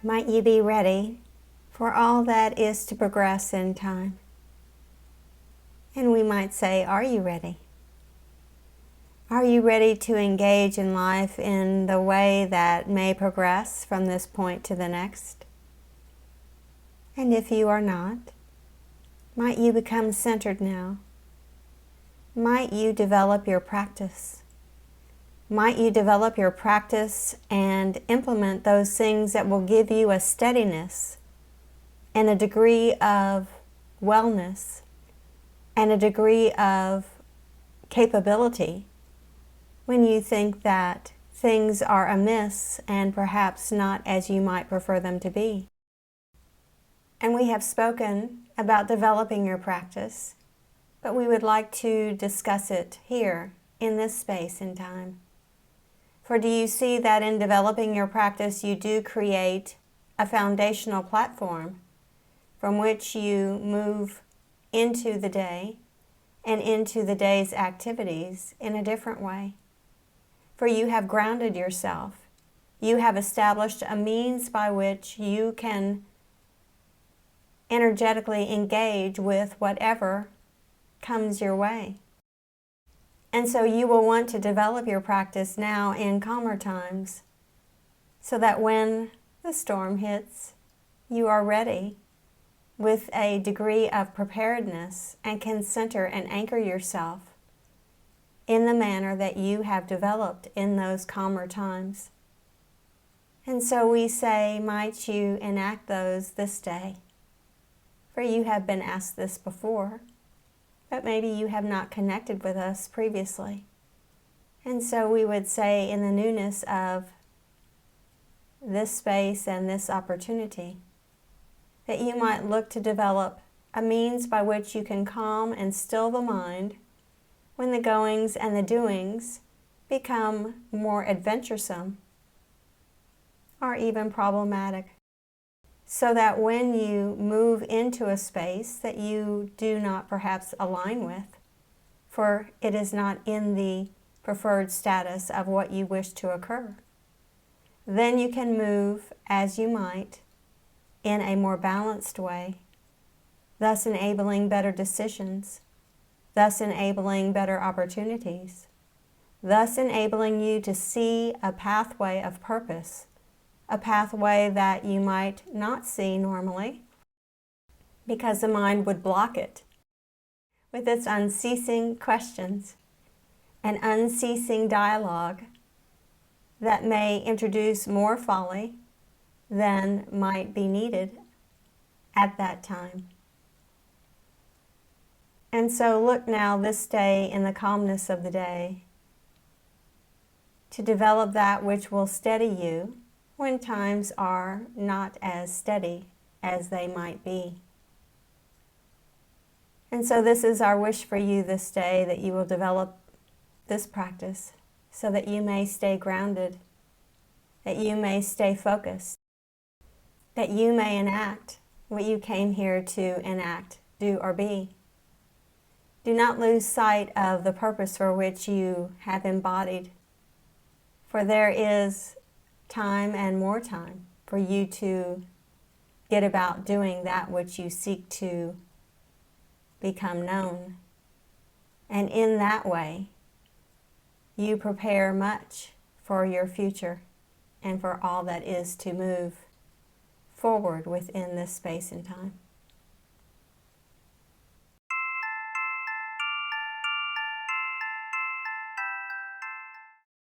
Might you be ready for all that is to progress in time? And we might say, are you ready? Are you ready to engage in life in the way that may progress from this point to the next? And if you are not, might you become centered now? Might you develop your practice? Might you develop your practice and implement those things that will give you a steadiness and a degree of wellness and a degree of capability when you think that things are amiss and perhaps not as you might prefer them to be. And we have spoken about developing your practice, but we would like to discuss it here in this space and time. For do you see that in developing your practice you do create a foundational platform from which you move into the day and into the day's activities in a different way? For you have grounded yourself. You have established a means by which you can energetically engage with whatever comes your way. And so you will want to develop your practice now in calmer times so that when the storm hits, you are ready with a degree of preparedness and can center and anchor yourself in the manner that you have developed in those calmer times. And so we say, might you enact those this day? For you have been asked this before, but maybe you have not connected with us previously. And so we would say, in the newness of this space and this opportunity, that you might look to develop a means by which you can calm and still the mind when the goings and the doings become more adventuresome or even problematic, so that when you move into a space that you do not perhaps align with, for it is not in the preferred status of what you wish to occur, then you can move as you might in a more balanced way, thus enabling better decisions, thus enabling better opportunities, thus enabling you to see a pathway of purpose, a pathway that you might not see normally because the mind would block it with its unceasing questions and unceasing dialogue that may introduce more folly than might be needed at that time. And so look now this day in the calmness of the day to develop that which will steady you when times are not as steady as they might be. And so this is our wish for you this day, that you will develop this practice so that you may stay grounded, that you may stay focused, that you may enact what you came here to enact, do, or be. Do not lose sight of the purpose for which you have embodied, for there is time and more time for you to get about doing that which you seek to become known. And in that way, you prepare much for your future and for all that is to move forward within this space and time.